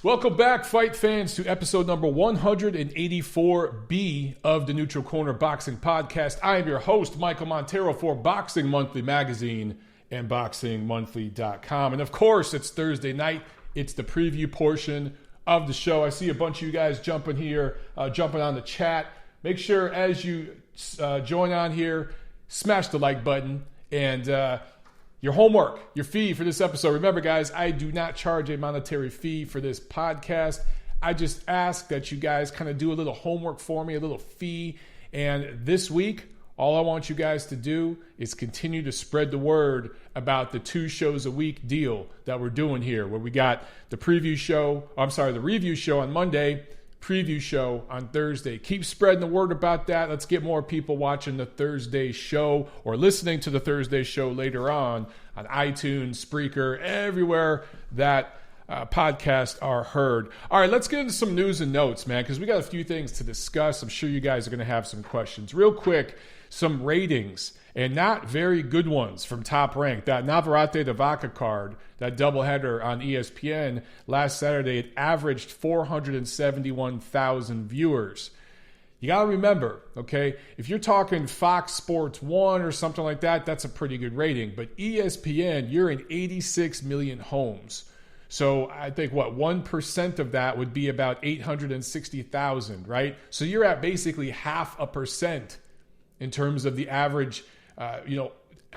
Welcome back, fight fans, to episode number 184B of the Neutral Corner Boxing Podcast. I am your host, Michael Montero, for Boxing Monthly Magazine and BoxingMonthly.com. And of course, it's Thursday night. It's the preview portion of the show. I see a bunch of you guys jumping here, jumping on the chat. Make sure as you join on here, smash the like button and your homework, your fee for this episode. Remember, guys, I do not charge a monetary fee for this podcast. I just ask that you guys kind of do a little homework for me, a little fee. And this week, all I want you guys to do is continue to spread the word about the 2 shows a week deal that we're doing here, where we got the review show on Monday, preview show on Thursday. Keep spreading the word about that. Let's get more people watching the Thursday show or listening to the Thursday show later on iTunes, Spreaker, everywhere that podcasts are heard. All right, let's get into some news and notes, man, because we got a few things to discuss. I'm sure you guys are going to have some questions. Real quick, some ratings, and not very good ones from Top Rank. That Navarrete de Vaca card, that doubleheader on ESPN last Saturday, it averaged 471,000 viewers. You got to remember, okay, if you're talking Fox Sports 1 or something like that, that's a pretty good rating. But ESPN, you're in 86 million homes. So I think, 1% of that would be about 860,000, right? So you're at basically 0.5% in terms of the average,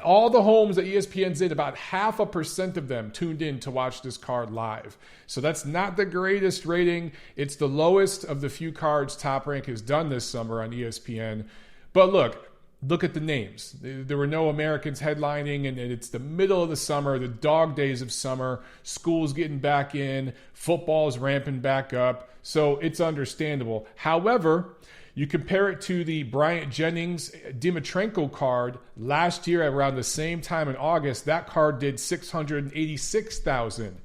all the homes that ESPN's in, about 0.5% of them tuned in to watch this card live. So that's not the greatest rating. It's the lowest of the few cards Top Rank has done this summer on ESPN. But look at the names. There were no Americans headlining, and it's the middle of the summer, the dog days of summer. School's getting back in. Football's ramping back up. So it's understandable. However, you compare it to the Bryant Jennings-Dimitrenko card last year around the same time in August. That card did 686,000.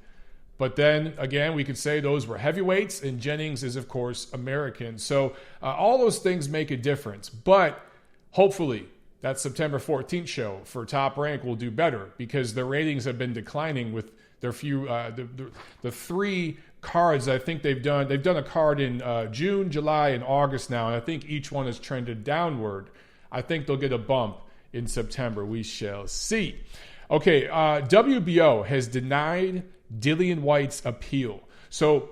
But then, again, we could say those were heavyweights, and Jennings is, of course, American. So all those things make a difference. But hopefully that September 14th show for Top Rank will do better, because their ratings have been declining with their few the 3 cards I think they've done. They've done a card in June, July, and August now, and I think each one has trended downward. I think they'll get a bump in September. We shall see. Okay, WBO has denied Dillian Whyte's appeal. So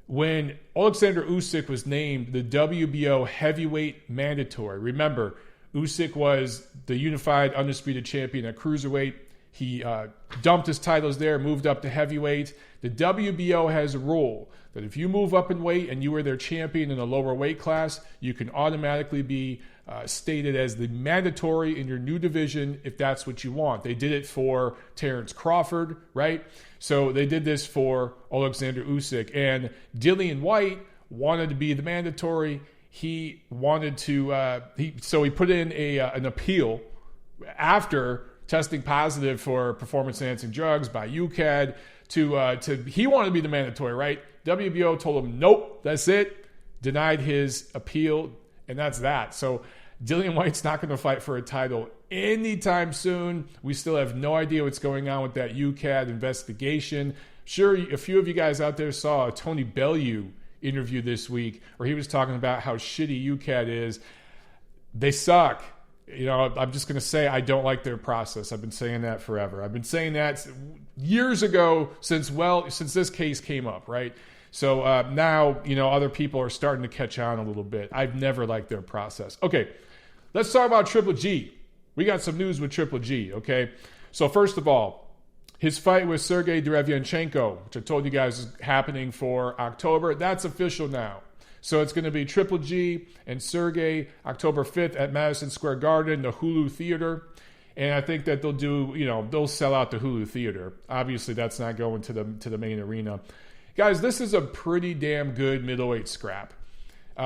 when Alexander Usyk was named the WBO heavyweight mandatory, remember, Usyk was the unified undisputed champion at cruiserweight. He dumped his titles there, moved up to heavyweight. The WBO has a rule that if you move up in weight and you were their champion in a lower weight class, you can automatically be stated as the mandatory in your new division if that's what you want. They did it for Terrence Crawford, right? So they did this for Alexander Usyk. And Dillian Whyte wanted to be the mandatory. He wanted to, so he put in an appeal after testing positive for performance-enhancing drugs by UCAD. He wanted to be the mandatory, right? WBO told him, nope, that's it. Denied his appeal, and that's that. So Dillian Whyte's not going to fight for a title anytime soon. We still have no idea what's going on with that UCAD investigation. Sure, a few of you guys out there saw a Tony Bellew interview this week where he was talking about how shitty UCAD is. They suck. I'm just going to say I don't like their process. I've been saying that forever. I've been saying that years ago since this case came up, right? So now, other people are starting to catch on a little bit. I've never liked their process. Okay, let's talk about Triple G. We got some news with Triple G, okay? So first of all, his fight with Sergiy Derevyanchenko, which I told you guys is happening for October, that's official now. So it's going to be Triple G and Sergey October 5th at Madison Square Garden, the Hulu Theater. And I think that they'll sell out the Hulu Theater. Obviously, that's not going to the main arena. Guys, this is a pretty damn good middleweight scrap.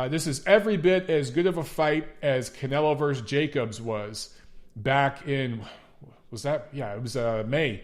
This is every bit as good of a fight as Canelo versus Jacobs was back in, it was May.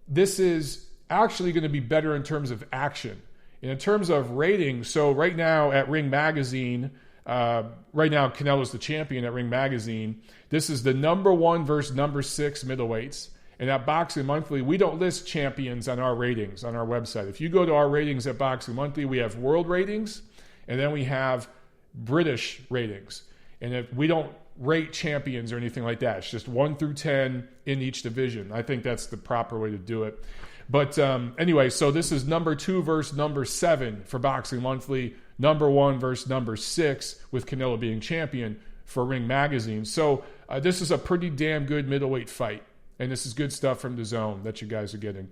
This is actually going to be better in terms of action. And in terms of ratings, so right now at Ring Magazine, Canelo's the champion at Ring Magazine. This is the number 1 versus number 6 middleweights. And at Boxing Monthly, we don't list champions on our ratings on our website. If you go to our ratings at Boxing Monthly, we have world ratings, and then we have British ratings. And if we don't rate champions or anything like that, it's just 1 through 10 in each division. I think that's the proper way to do it. But anyway, so this is number 2 versus number 7 for Boxing Monthly, number 1 versus number 6, with Canelo being champion for Ring Magazine. So this is a pretty damn good middleweight fight. And this is good stuff from the Zone that you guys are getting.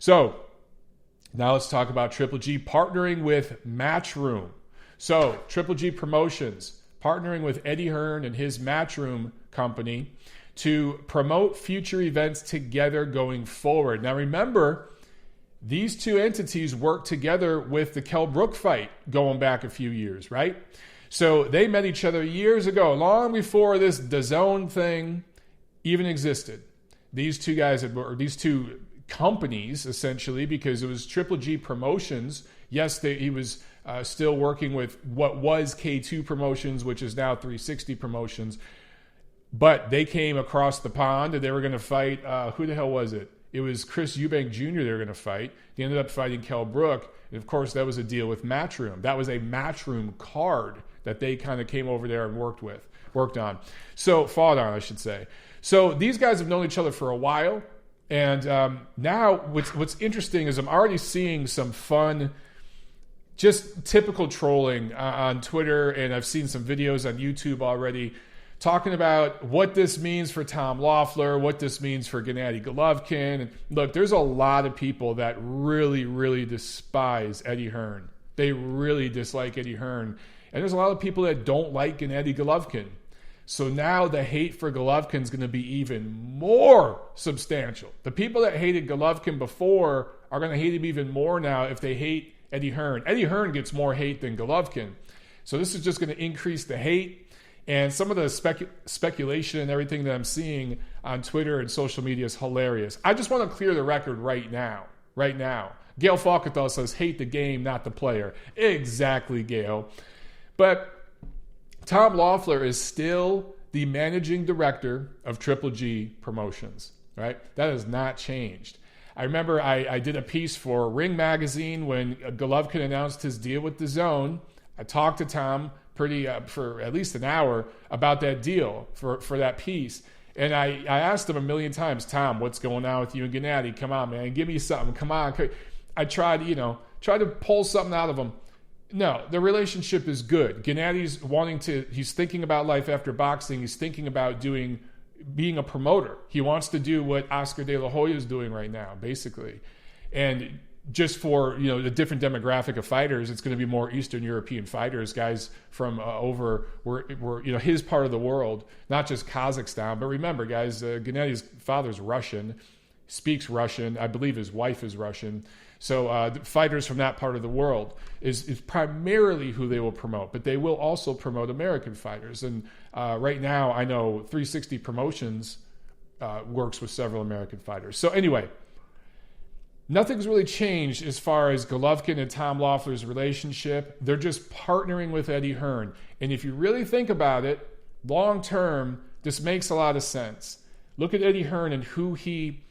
So now let's talk about Triple G partnering with Matchroom. So Triple G Promotions partnering with Eddie Hearn and his Matchroom company to promote future events together going forward. Now remember, these two entities worked together with the Kell Brook fight going back a few years, right? So they met each other years ago, long before this DAZN thing even existed. These two guys, or these two companies, essentially, because it was Triple G Promotions. Yes, he was still working with what was K2 Promotions, which is now 360 Promotions. But they came across the pond and they were going to fight, who the hell was it? It was Chris Eubank Jr. they were going to fight. They ended up fighting Kell Brook. And of course, that was a deal with Matchroom. That was a Matchroom card that they kind of came over there and worked on. So, fought on, I should say. So these guys have known each other for a while. And now what's interesting is I'm already seeing some fun, just typical trolling on Twitter. And I've seen some videos on YouTube already talking about what this means for Tom Loeffler, what this means for Gennady Golovkin. And look, there's a lot of people that really, really despise Eddie Hearn. They really dislike Eddie Hearn. And there's a lot of people that don't like Gennady Golovkin. So now the hate for Golovkin is going to be even more substantial. The people that hated Golovkin before are going to hate him even more now if they hate Eddie Hearn. Eddie Hearn gets more hate than Golovkin. So this is just going to increase the hate. And some of the speculation and everything that I'm seeing on Twitter and social media is hilarious. I just want to clear the record right now. Gail Falkenthal says, hate the game, not the player. Exactly, Gail. But Tom Loeffler is still the managing director of Triple G Promotions, right? That has not changed. I remember I did a piece for Ring Magazine when Golovkin announced his deal with DAZN. I talked to Tom for at least an hour about that deal for that piece. And I asked him a million times, Tom, what's going on with you and Gennady? Come on, man, give me something. Come on. I tried to pull something out of him. No, the relationship is good. Gennady's he's thinking about life after boxing. He's thinking about being a promoter. He wants to do what Oscar De La Hoya is doing right now, basically. And just for, the different demographic of fighters, it's going to be more Eastern European fighters, guys from over his part of the world, not just Kazakhstan. But remember, guys, Gennady's father's Russian, speaks Russian. I believe his wife is Russian. So the fighters from that part of the world is primarily who they will promote, but they will also promote American fighters. And right now, I know 360 Promotions works with several American fighters. So anyway, nothing's really changed as far as Golovkin and Tom Loeffler's relationship. They're just partnering with Eddie Hearn. And if you really think about it, long term, this makes a lot of sense. Look at Eddie Hearn and who he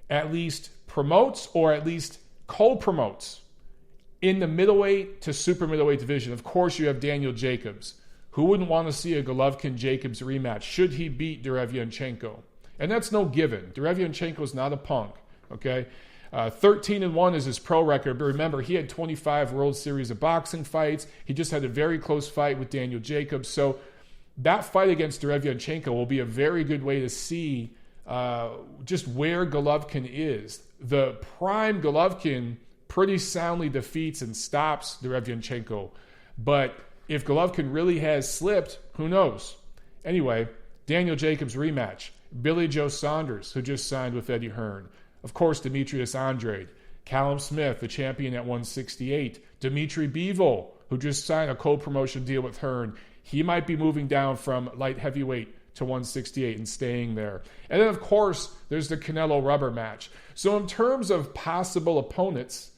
at least promotes or at least co-promotes in the middleweight to super middleweight division. Of course, you have Daniel Jacobs. Who wouldn't want to see a Golovkin-Jacobs rematch should he beat Derevyanchenko? And that's no given. Derevyanchenko is not a punk, okay? 13-1 is his pro record, but remember, he had 25 World Series of boxing fights. He just had a very close fight with Daniel Jacobs. So that fight against Derevyanchenko will be a very good way to see just where Golovkin is. The prime Golovkin pretty soundly defeats and stops Derevyanchenko. But if Golovkin really has slipped, who knows? Anyway, Daniel Jacobs rematch. Billy Joe Saunders, who just signed with Eddie Hearn. Of course, Demetrius Andrade. Callum Smith, the champion at 168. Dimitri Bivol, who just signed a co-promotion deal with Hearn. He might be moving down from light heavyweight to 168 and staying there. And then, of course, there's the Canelo rubber match. So in terms of possible opponents,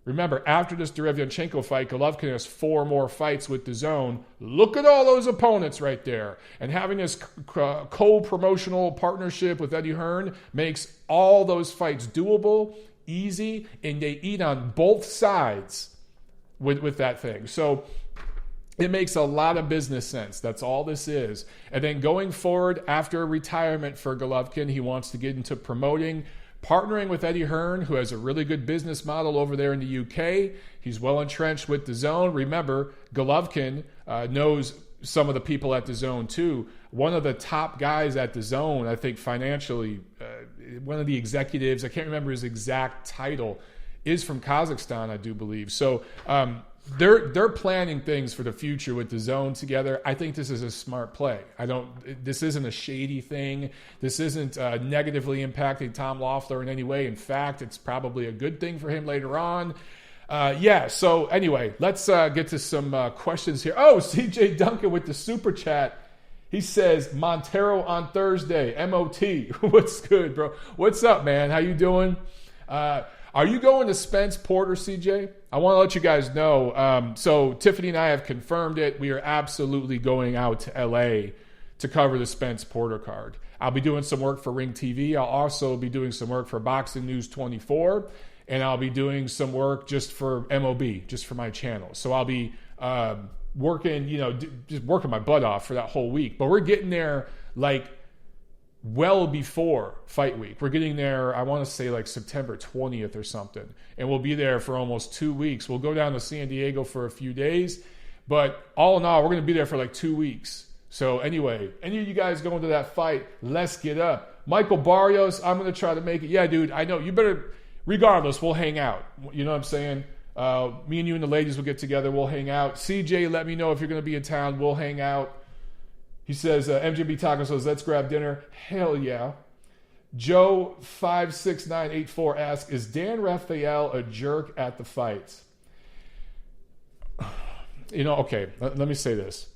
Remember, after this Derevyanchenko fight, Golovkin has 4 more fights with DAZN. Look at all those opponents right there. And having this co-promotional partnership with Eddie Hearn makes all those fights doable, easy, and they eat on both sides with that thing. So it makes a lot of business sense. That's all this is. And then going forward, after retirement for Golovkin, he wants to get into promoting, partnering with Eddie Hearn, who has a really good business model over there in the UK. He's well entrenched with DAZN. Remember, Golovkin knows some of the people at DAZN too. One of the top guys at DAZN, I think financially, one of the executives, I can't remember his exact title, is from Kazakhstan, I do believe. So they're planning things for the future with DAZN together. I think this is a smart play. This isn't a shady thing. This isn't negatively impacting Tom Loeffler in any way. In fact, it's probably a good thing for him later on. So anyway, let's get to some questions here. Oh, CJ Duncan with the super chat. He says, Montero on Thursday, MOT. What's good, bro? What's up, man? How you doing? Are you going to Spence Porter, CJ? I want to let you guys know. So Tiffany and I have confirmed it. We are absolutely going out to LA to cover the Spence Porter card. I'll be doing some work for Ring TV. I'll also be doing some work for Boxing News 24. And I'll be doing some work just for MOB, just for my channel. So I'll be working, just working my butt off for that whole week. But we're getting there like well before fight week. We're getting there, I want to say like September 20th or something. And we'll be there for almost 2 weeks. We'll go down to San Diego for a few days. But all in all, we're going to be there for like 2 weeks. So anyway, any of you guys going to that fight, let's get up. Michael Barrios, I'm going to try to make it. Yeah, dude, I know. You better, regardless, we'll hang out. You know what I'm saying? Me and you and the ladies will get together. We'll hang out. CJ, let me know if you're going to be in town. We'll hang out. He says, MJB Taco says, let's grab dinner. Hell yeah. Joe 56984 asks, is Dan Rafael a jerk at the fights? Okay, let me say this.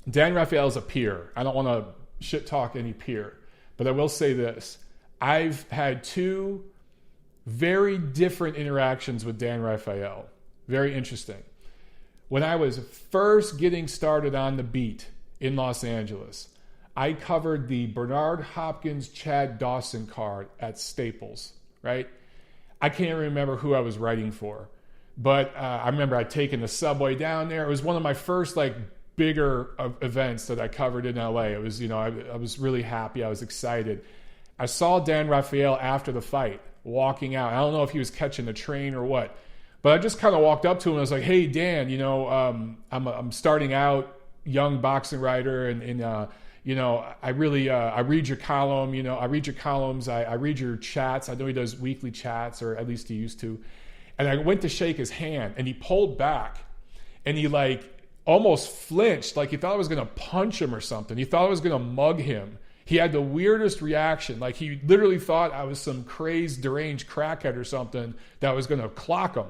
Dan Rafael is a peer. I don't want to shit talk any peer, but I will say this. I've had 2 very different interactions with Dan Rafael. Very interesting. When I was first getting started on the beat in Los Angeles, I covered the Bernard Hopkins Chad Dawson card at Staples, right? I can't remember who I was writing for, but I remember I'd taken the subway down there. It was one of my first bigger events that I covered in LA. It was, I was really happy. I was excited. I saw Dan Rafael after the fight walking out. I don't know if he was catching the train or what, but I just kind of walked up to him and I was like, hey, Dan, I'm starting out, young boxing writer, and I really, I read your column, I read your columns, I read your chats. I know he does weekly chats, or at least he used to. And I went to shake his hand and he pulled back and he almost flinched, like he thought I was going to punch him or something. He thought I was going to mug him. He had the weirdest reaction. Like he literally thought I was some crazed, deranged crackhead or something that was going to clock him.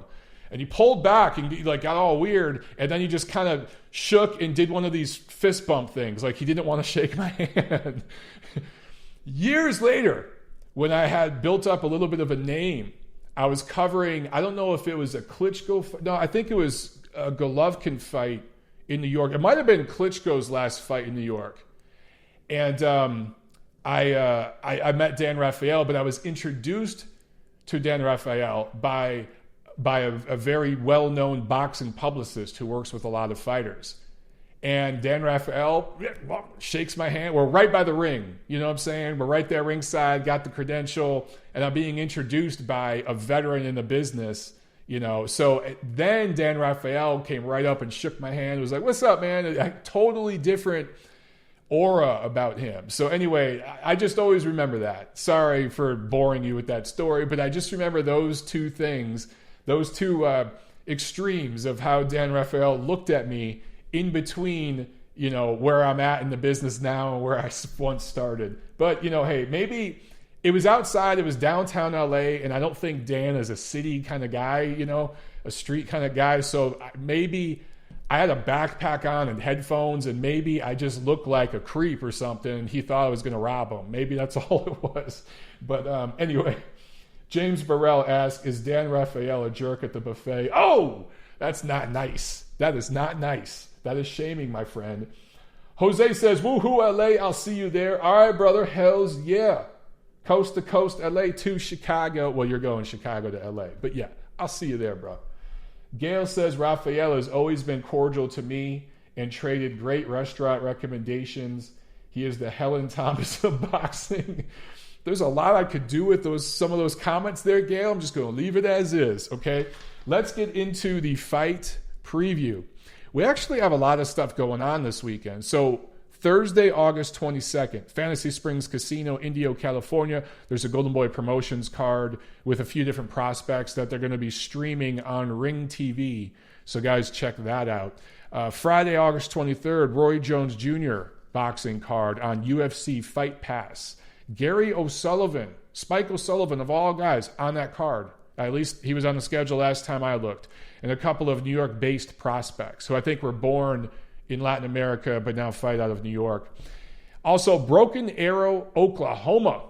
And he pulled back and got all weird. And then he just kind of shook and did one of these fist bump things. Like he didn't want to shake my hand. Years later, when I had built up a little bit of a name, I was covering, I don't know if it was a Klitschko, no, I think it was a Golovkin fight in New York. It might have been Klitschko's last fight in New York. And I met Dan Rafael, but I was introduced to Dan Rafael by a very well-known boxing publicist who works with a lot of fighters. And Dan Rafael shakes my hand. We're right by the ring. You know what I'm saying? We're right there ringside, got the credential, and I'm being introduced by a veteran in the business, So then Dan Rafael came right up and shook my hand. It was like, what's up, man? A totally different aura about him. So anyway, I just always remember that. Sorry for boring you with that story, but I just remember those 2 things, those 2 extremes of how Dan Rafael looked at me in between, where I'm at in the business now and where I once started. But, hey, maybe it was outside, it was downtown LA, and I don't think Dan is a city kind of guy, a street kind of guy. So maybe I had a backpack on and headphones, and maybe I just looked like a creep or something, and he thought I was going to rob him. Maybe that's all it was. But anyway, James Burrell asks, is Dan Rafael a jerk at the buffet? Oh, that's not nice. That is not nice. That is shaming, my friend. Jose says, woohoo, LA, I'll see you there. All right, brother, hells yeah. Coast to coast, LA to Chicago. Well, you're going Chicago to LA. But yeah, I'll see you there, bro. Gail says, Rafael has always been cordial to me and traded great restaurant recommendations. He is the Helen Thomas of boxing. There's a lot I could do with some of those comments there, Gail. I'm just going to leave it as is, okay? Let's get into the fight preview. We actually have a lot of stuff going on this weekend. So Thursday, August 22nd, Fantasy Springs Casino, Indio, California. There's a Golden Boy Promotions card with a few different prospects that they're going to be streaming on Ring TV. So guys, check that out. Friday, August 23rd, Roy Jones Jr. boxing card on UFC Fight Pass. Gary O'Sullivan, Spike O'Sullivan of all guys on that card. At least he was on the schedule last time I looked. And a couple of New York-based prospects who I think were born in Latin America but now fight out of New York. Also, Broken Arrow, Oklahoma,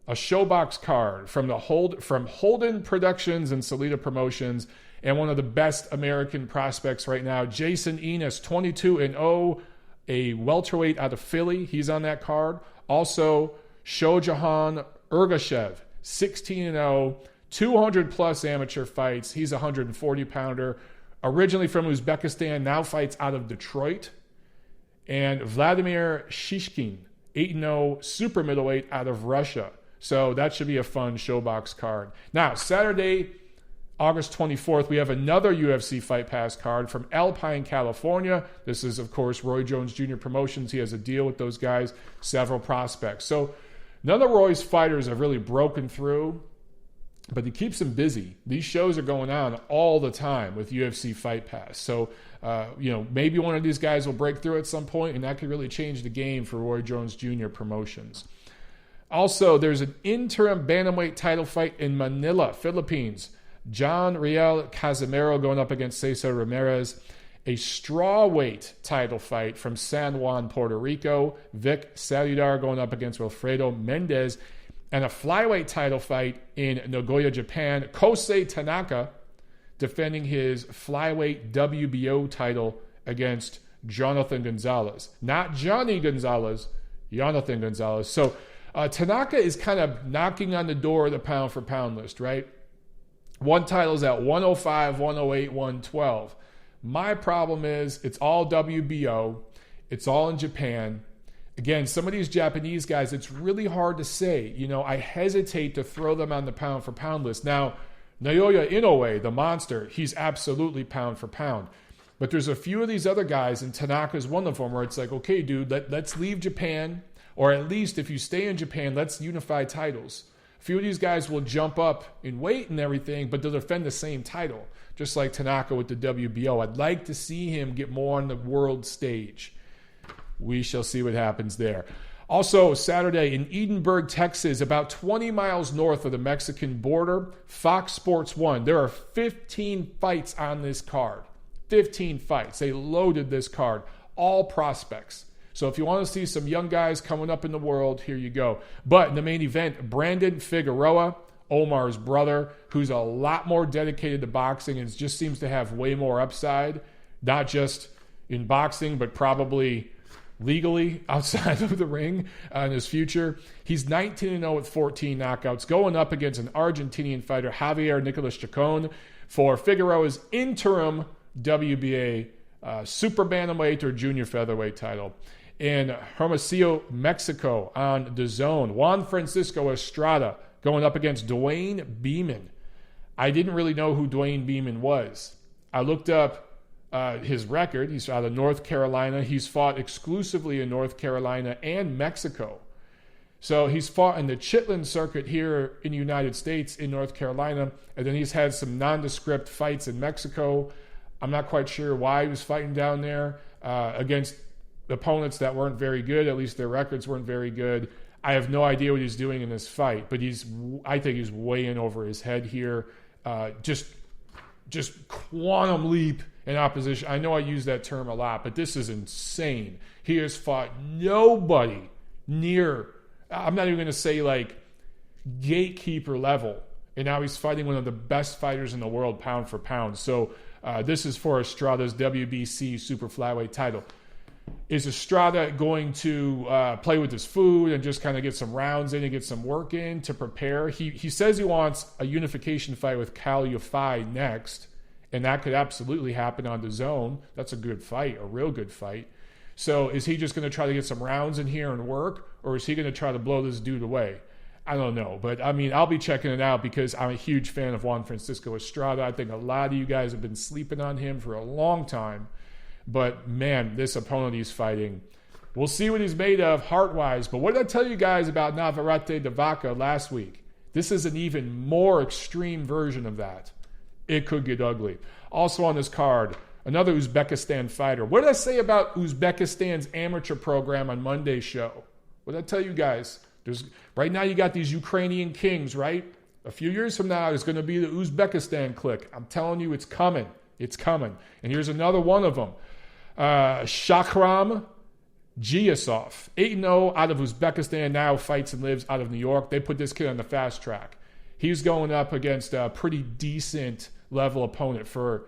a showbox card from Holden Productions and Salida Promotions, and one of the best American prospects right now, Jason Enos, 22-0, a welterweight out of Philly. He's on that card. Also, Shojahan Ergashev, 16-0, 200-plus amateur fights. He's a 140-pounder. Originally from Uzbekistan, now fights out of Detroit. And Vladimir Shishkin, 8-0, super middleweight out of Russia. So that should be a fun showbox card. Now, Saturday, August 24th, we have another UFC Fight Pass card from Alpine, California. This is, of course, Roy Jones Jr. Promotions. He has a deal with those guys, several prospects. So none of Roy's fighters have really broken through, but he keeps them busy. These shows are going on all the time with UFC Fight Pass. So, maybe one of these guys will break through at some point, and that could really change the game for Roy Jones Jr. Promotions. Also, there's an interim bantamweight title fight in Manila, Philippines. John Riel Casimero going up against Cesar Ramirez. A strawweight title fight from San Juan, Puerto Rico. Vic Saludar going up against Wilfredo Mendez. And a flyweight title fight in Nagoya, Japan. Kosei Tanaka defending his flyweight WBO title against Jonathan Gonzalez. Not Johnny Gonzalez, Jonathan Gonzalez. So Tanaka is kind of knocking on the door of the pound-for-pound list, right? One title's at 105, 108, 112. My problem is it's all WBO. It's all in Japan. Again, some of these Japanese guys, it's really hard to say. I hesitate to throw them on the pound-for-pound list. Now, Naoya Inoue, the monster, he's absolutely pound-for-pound. But there's a few of these other guys, and Tanaka's one of them, where it's like, okay, dude, let's leave Japan. Or at least if you stay in Japan, let's unify titles. A few of these guys will jump up in weight and everything, but they'll defend the same title, just like Tanaka with the WBO. I'd like to see him get more on the world stage. We shall see what happens there. Also, Saturday in Edinburgh, Texas, about 20 miles north of the Mexican border, Fox Sports 1. There are 15 fights on this card. 15 fights. They loaded this card. All prospects. So if you want to see some young guys coming up in the world, here you go. But in the main event, Brandon Figueroa, Omar's brother, who's a lot more dedicated to boxing and just seems to have way more upside, not just in boxing, but probably legally outside of the ring in his future. He's 19-0 with 14 knockouts, going up against an Argentinian fighter, Javier Nicolas Chacon, for Figueroa's interim WBA super bantamweight or junior featherweight title. In Hermosillo, Mexico, on the zone, Juan Francisco Estrada going up against Dwayne Beeman. I didn't really know who Dwayne Beeman was. I looked up his record. He's out of North Carolina. He's fought exclusively in North Carolina and Mexico. So he's fought in the Chitlin circuit here in the United States in North Carolina, and then he's had some nondescript fights in Mexico. I'm not quite sure why he was fighting down there against opponents that weren't very good. At least their records weren't very good. I have no idea what he's doing in this fight, but I think he's way in over his head here. Just quantum leap in opposition. I know I use that term a lot, but this is insane. He has fought nobody near, I'm not even going to say like gatekeeper level and now he's fighting one of the best fighters in the world, pound for pound. So this is for Estrada's WBC super flyweight title. Is Estrada going to play with his food and just kind of get some rounds in and get some work in to prepare? He says he wants a unification fight with Kal Yafai next, and that could absolutely happen on the zone. That's a good fight, a real good fight. So is he just going to try to get some rounds in here and work, or is he going to try to blow this dude away? I don't know. But, I mean, I'll be checking it out because I'm a huge fan of Juan Francisco Estrada. I think a lot of you guys have been sleeping on him for a long time. But, man, this opponent he's fighting, we'll see what he's made of heart-wise. But what did I tell you guys about Navarrete de Vaca last week? This is an even more extreme version of that. It could get ugly. Also on this card, another Uzbekistan fighter. What did I say about Uzbekistan's amateur program on Monday's show? What did I tell you guys? Right now you got these Ukrainian kings, right? A few years from now, there's going to be the Uzbekistan clique. I'm telling you, it's coming. It's coming. And here's another one of them. Shakram Giasov, 8-0 out of Uzbekistan, now fights and lives out of New York. They put this kid on the fast track. He's going up against a pretty decent level opponent for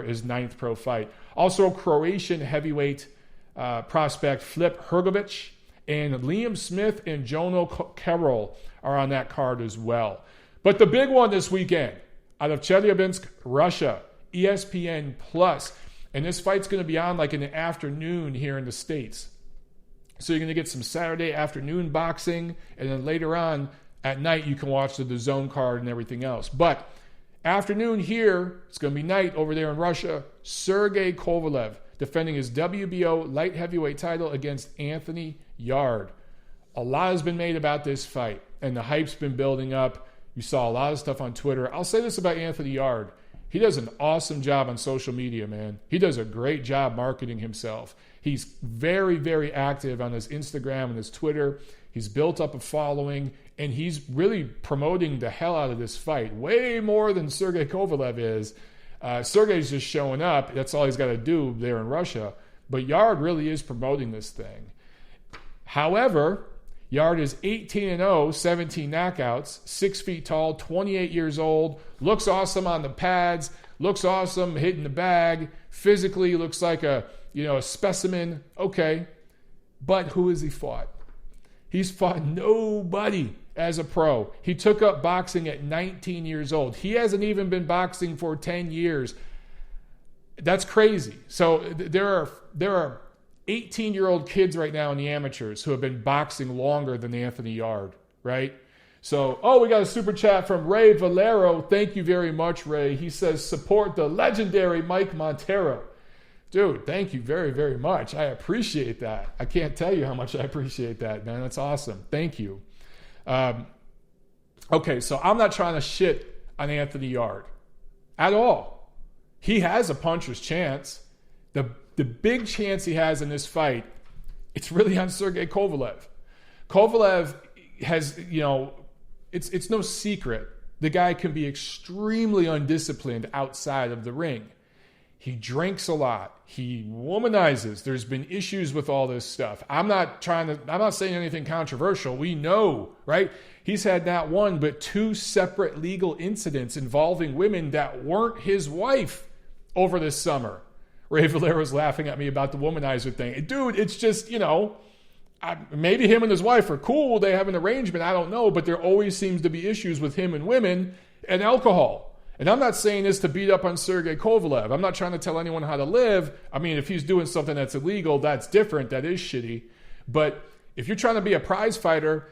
his 9th pro fight. Also, Croatian heavyweight prospect Filip Hrgovic and Liam Smith and Jono Carroll are on that card as well. But the big one this weekend, out of Chelyabinsk, Russia, ESPN Plus. And this fight's going to be on like in the afternoon here in the States. So you're going to get some Saturday afternoon boxing, and then later on at night you can watch the DAZN card and everything else. But afternoon here, it's going to be night over there in Russia. Sergey Kovalev defending his WBO light heavyweight title against Anthony Yarde. A lot has been made about this fight, and the hype's been building up. You saw a lot of stuff on Twitter. I'll say this about Anthony Yarde. He does an awesome job on social media, man. He does a great job marketing himself. He's very, very active on his Instagram and his Twitter. He's built up a following, and he's really promoting the hell out of this fight, way more than Sergey Kovalev is. Sergey's just showing up. That's all he's got to do there in Russia. But Yarde really is promoting this thing. However, Yarde is 18-0, 17 knockouts, 6 feet tall, 28 years old, looks awesome on the pads, looks awesome hitting the bag, physically looks like a specimen. Okay, but who has he fought? He's fought nobody as a pro. He took up boxing at 19 years old. He hasn't even been boxing for 10 years. That's crazy. So there are 18-year-old kids right now in the amateurs who have been boxing longer than Anthony Yarde, right? So, we got a super chat from Ray Valero. Thank you very much, Ray. He says, support the legendary Mike Montero. Dude, thank you very, very much. I appreciate that. I can't tell you how much I appreciate that, man. That's awesome. Thank you. Okay, so I'm not trying to shit on Anthony Yarde at all. He has a puncher's chance. The big chance he has in this fight, it's really on Sergey Kovalev. Kovalev has, it's no secret. The guy can be extremely undisciplined outside of the ring. He drinks a lot. He womanizes. There's been issues with all this stuff. I'm not saying anything controversial. We know, right? He's had not one, but 2 separate legal incidents involving women that weren't his wife over this summer. Ray Valero's laughing at me about the womanizer thing. Dude, it's just, maybe him and his wife are cool. They have an arrangement. I don't know. But there always seems to be issues with him and women and alcohol. And I'm not saying this to beat up on Sergey Kovalev. I'm not trying to tell anyone how to live. I mean, if he's doing something that's illegal, that's different. That is shitty. But if you're trying to be a prize fighter,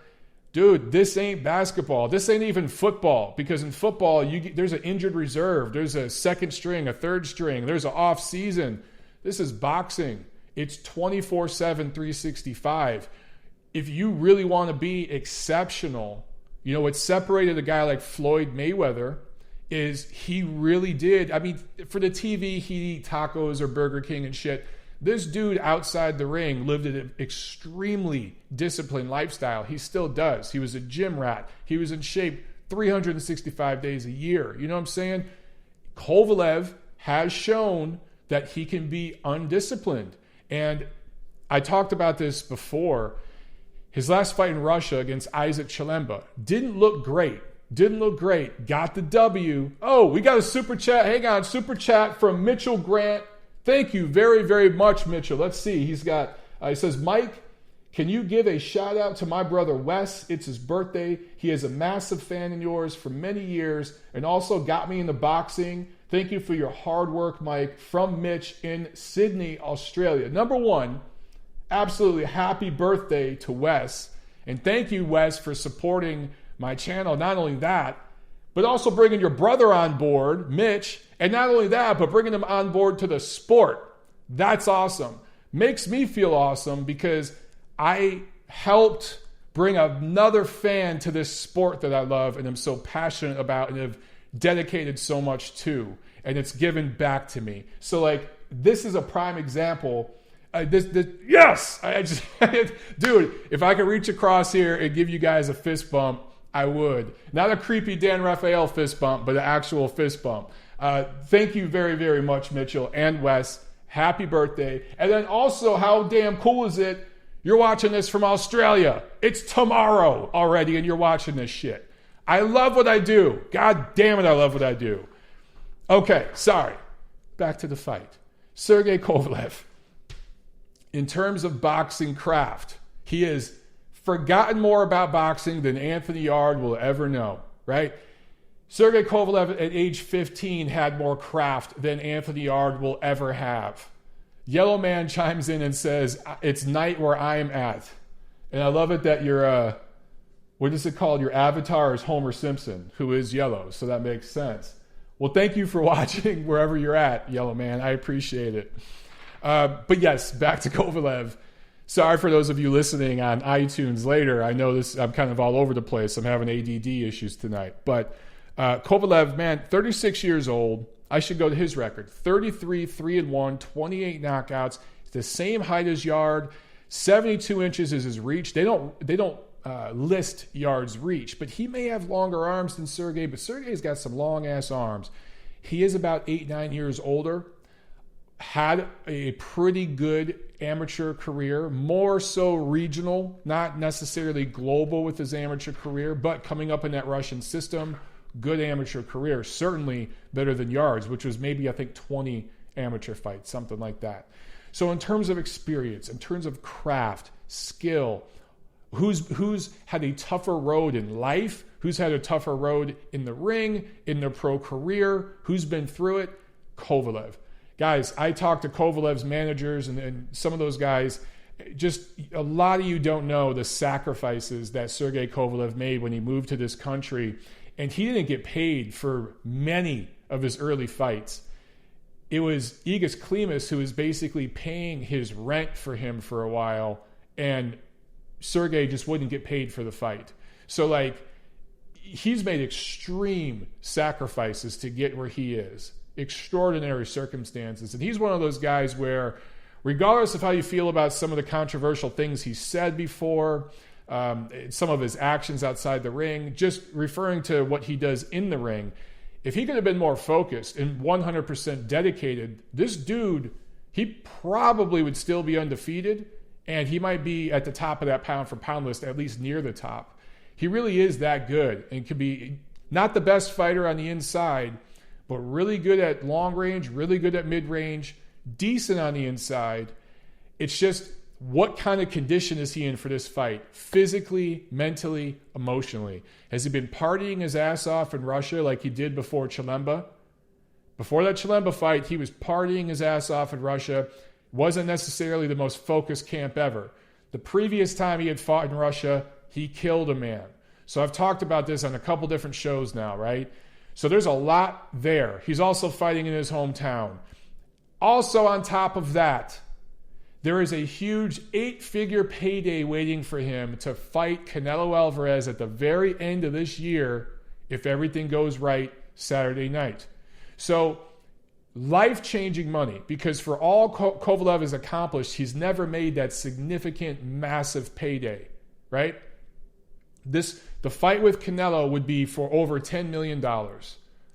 dude, this ain't basketball. This ain't even football. Because in football, there's an injured reserve. There's a second string, a third string. There's an off season. This is boxing. It's 24/7, 365. If you really want to be exceptional, what separated a guy like Floyd Mayweather is he really did. I mean, for the TV, he'd eat tacos or Burger King and shit. This dude outside the ring lived an extremely disciplined lifestyle. He still does. He was a gym rat. He was in shape 365 days a year. You know what I'm saying? Kovalev has shown that he can be undisciplined. And I talked about this before. His last fight in Russia against Isaac Chilemba didn't look great. Didn't look great. Got the W. Oh, we got a super chat. Hang on. Super chat from Mitchell Grant. Thank you very, very much, Mitchell. Let's see. He says, Mike, can you give a shout out to my brother Wes? It's his birthday. He is a massive fan of yours for many years and also got me into boxing. Thank you for your hard work, Mike. From Mitch in Sydney, Australia. Number one, absolutely happy birthday to Wes. And thank you, Wes, for supporting my channel. Not only that, but also bringing your brother on board, Mitch. And not only that, but bringing him on board to the sport. That's awesome. Makes me feel awesome because I helped bring another fan to this sport that I love and am so passionate about and have dedicated so much to. And it's given back to me. So, like, this is a prime example. Yes! Dude, if I could reach across here and give you guys a fist bump, I would. Not a creepy Dan Raphael fist bump, but an actual fist bump. Thank you very, very much, Mitchell and Wes. Happy birthday. And then also, how damn cool is it? You're watching this from Australia. It's tomorrow already, and you're watching this shit. I love what I do. God damn it, I love what I do. Okay, sorry. Back to the fight. Sergey Kovalev. In terms of boxing craft, he has forgotten more about boxing than Anthony Yarde will ever know, right? Sergey Kovalev at age 15 had more craft than Anthony Yarde will ever have. Yellow Man chimes in and says, it's night where I am at. And I love it that your, what is it called? Your avatar is Homer Simpson, who is yellow. So that makes sense. Well, thank you for watching wherever you're at, Yellow Man. I appreciate it. But yes, back to Kovalev. Sorry for those of you listening on iTunes later. I know I'm kind of all over the place. I'm having ADD issues tonight. But Kovalev, man, 36 years old. I should go to his record. 33, 3-1, 28 knockouts. It's the same height as Yarde. 72 inches is his reach. They don't list Yarde's reach, but he may have longer arms than Sergey, but Sergey's got some long-ass arms. He is about 8-9 years older. Had a pretty good amateur career, more so regional, not necessarily global with his amateur career, but coming up in that Russian system, good amateur career, certainly better than Yarde's, which was maybe, I think, 20 amateur fights, something like that. So in terms of experience, in terms of craft, skill, who's had a tougher road in life, who's had a tougher road in the ring, in their pro career, who's been through it? Kovalev. Guys, I talked to Kovalev's managers and some of those guys. Just a lot of you don't know the sacrifices that Sergey Kovalev made when he moved to this country. And he didn't get paid for many of his early fights. It was Igis Klimas who was basically paying his rent for him for a while, and Sergey just wouldn't get paid for the fight. So, like, he's made extreme sacrifices to get where he is. Extraordinary circumstances. And he's one of those guys where, regardless of how you feel about some of the controversial things he said before, some of his actions outside the ring, just referring to what he does in the ring, if he could have been more focused and 100% dedicated, this dude, he probably would still be undefeated, and he might be at the top of that pound-for-pound list, at least near the top. He really is that good and could be not the best fighter on the inside, but really good at long range, really good at mid-range, decent on the inside. It's just, what kind of condition is he in for this fight? Physically, mentally, emotionally. Has he been partying his ass off in Russia like he did before Chilemba? Before that Chilemba fight, he was partying his ass off in Russia. Wasn't necessarily the most focused camp ever. The previous time he had fought in Russia, he killed a man. So I've talked about this on a couple different shows now, right? So there's a lot there. He's also fighting in his hometown. Also on top of that, there is a huge 8-figure payday waiting for him to fight Canelo Alvarez at the very end of this year if everything goes right Saturday night. So life-changing money, because for all Kovalev has accomplished, he's never made that significant, massive payday, right? The fight with Canelo would be for over $10 million. I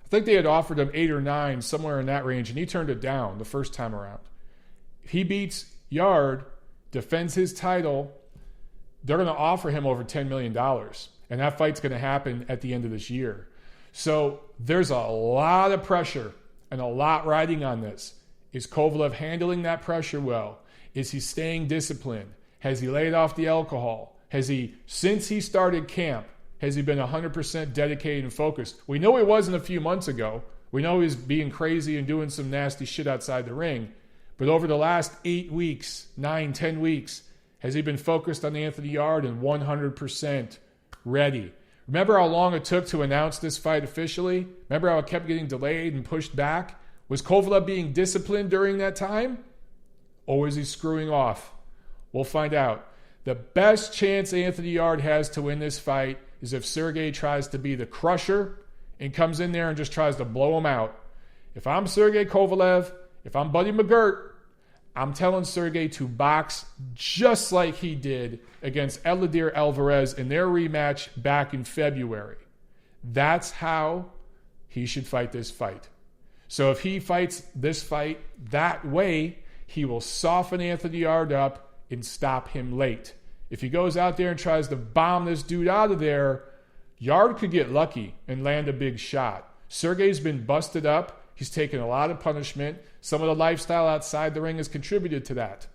think they had offered him 8 or 9, somewhere in that range, and he turned it down the first time around. If he beats Yarde, defends his title, they're going to offer him over $10 million. And And that fight's going to happen at the end of this year. So there's a lot of pressure and a lot riding on this. Is Kovalev handling that pressure well? Is he staying disciplined? Has he laid off the alcohol? Has he, since he started camp, has he been 100% dedicated and focused? We know he wasn't a few months ago. We know he's being crazy and doing some nasty shit outside the ring. But over the last 8 weeks, 9, 10 weeks, has he been focused on Anthony Yarde and 100% ready? Remember how long it took to announce this fight officially? Remember how it kept getting delayed and pushed back? Was Kovalev being disciplined during that time? Or was he screwing off? We'll find out. The best chance Anthony Yarde has to win this fight is if Sergey tries to be the crusher and comes in there and just tries to blow him out. If I'm Sergey Kovalev, if I'm Buddy McGirt, I'm telling Sergey to box just like he did against Eleider Alvarez in their rematch back in February. That's how he should fight this fight. So if he fights this fight that way, he will soften Anthony Yarde up and stop him late. If he goes out there and tries to bomb this dude out of there, Yarde could get lucky and land a big shot. Sergey's been busted up. He's taken a lot of punishment. Some of the lifestyle outside the ring has contributed to that.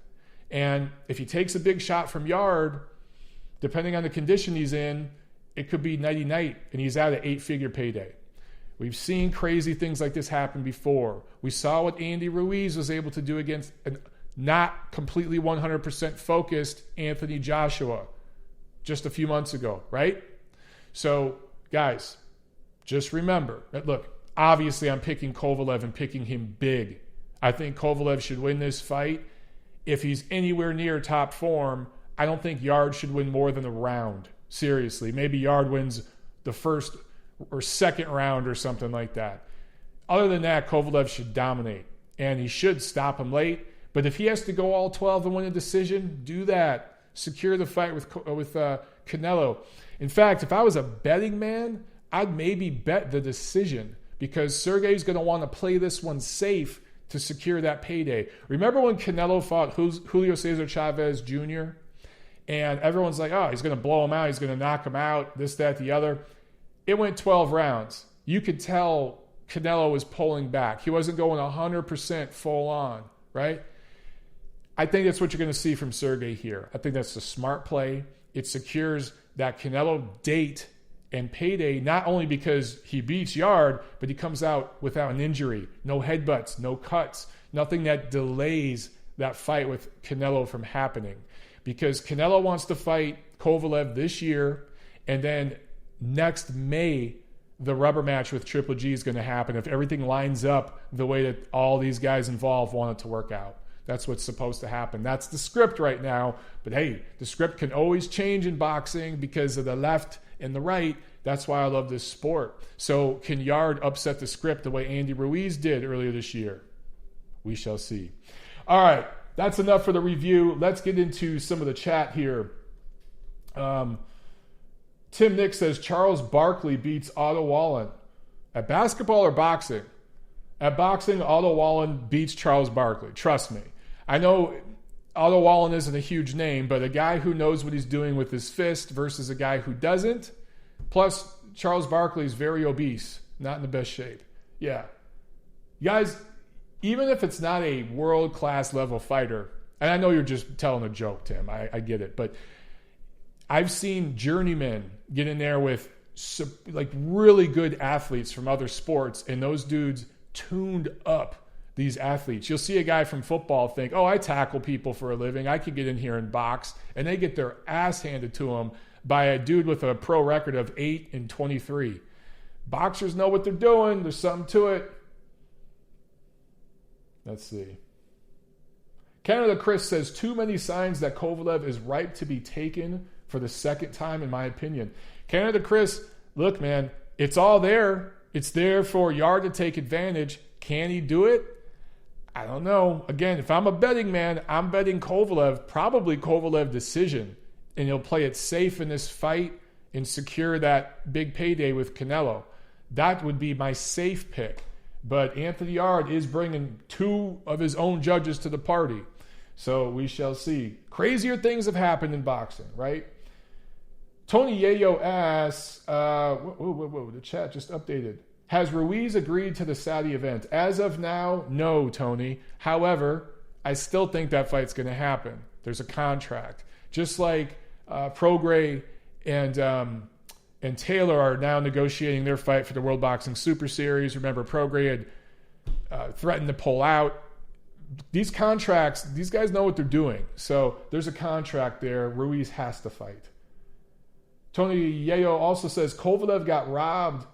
And if he takes a big shot from Yarde, depending on the condition he's in, it could be nighty-night, and he's out an 8-figure payday. We've seen crazy things like this happen before. We saw what Andy Ruiz was able to do against a not completely 100% focused Anthony Joshua just a few months ago, right? So, guys, just remember that, look, obviously I'm picking Kovalev and picking him big. I think Kovalev should win this fight. If he's anywhere near top form, I don't think Yarde should win more than a round. Seriously, maybe Yarde wins the first or second round or something like that. Other than that, Kovalev should dominate, and he should stop him late. But if he has to go all 12 and win a decision, do that. Secure the fight with Canelo. In fact, if I was a betting man, I'd maybe bet the decision because Sergey's going to want to play this one safe to secure that payday. Remember when Canelo fought Julio Cesar Chavez Jr.? And everyone's like, oh, he's going to blow him out. He's going to knock him out, this, that, the other. It went 12 rounds. You could tell Canelo was pulling back. He wasn't going 100% full on, right? I think that's what you're going to see from Sergey here. I think that's a smart play. It secures that Canelo date and payday, not only because he beats Yarde, but he comes out without an injury. No headbutts, no cuts, nothing that delays that fight with Canelo from happening. Because Canelo wants to fight Kovalev this year, and then next May, the rubber match with Triple G is going to happen if everything lines up the way that all these guys involved want it to work out. That's what's supposed to happen. That's the script right now. But hey, the script can always change in boxing because of the left and the right. That's why I love this sport. So can Yarde upset the script the way Andy Ruiz did earlier this year? We shall see. All right, that's enough for the review. Let's get into some of the chat here. Tim Nick says, Charles Barkley beats Otto Wallen. At basketball or boxing? At boxing, Otto Wallen beats Charles Barkley. Trust me. I know Otto Wallen isn't a huge name, but a guy who knows what he's doing with his fist versus a guy who doesn't. Plus, Charles Barkley is very obese, not in the best shape. Yeah. You guys, even if it's not a world-class level fighter, and I know you're just telling a joke, Tim, I get it, but I've seen journeymen get in there with like really good athletes from other sports, and those dudes tuned up these athletes. You'll see a guy from football think, oh, I tackle people for a living. I could get in here and box. And they get their ass handed to them by a dude with a pro record of 8-23. Boxers know what they're doing. There's something to it. Let's see. Canada Chris says, too many signs that Kovalev is ripe to be taken for the second time, in my opinion. Canada Chris, look, man, it's all there. It's there for Yarde to take advantage. Can he do it? I don't know. Again, if I'm a betting man, I'm betting Kovalev, probably Kovalev decision. And he'll play it safe in this fight and secure that big payday with Canelo. That would be my safe pick. But Anthony Yarde is bringing 2 of his own judges to the party. So we shall see. Crazier things have happened in boxing, right? Tony Yayo asks, whoa, the chat just updated. Has Ruiz agreed to the Saudi event? As of now, no, Tony. However, I still think that fight's going to happen. There's a contract. Just like Prograis and Taylor are now negotiating their fight for the World Boxing Super Series. Remember, Prograis had threatened to pull out. These contracts, these guys know what they're doing. So there's a contract there. Ruiz has to fight. Tony Yayo also says, Kovalev got robbed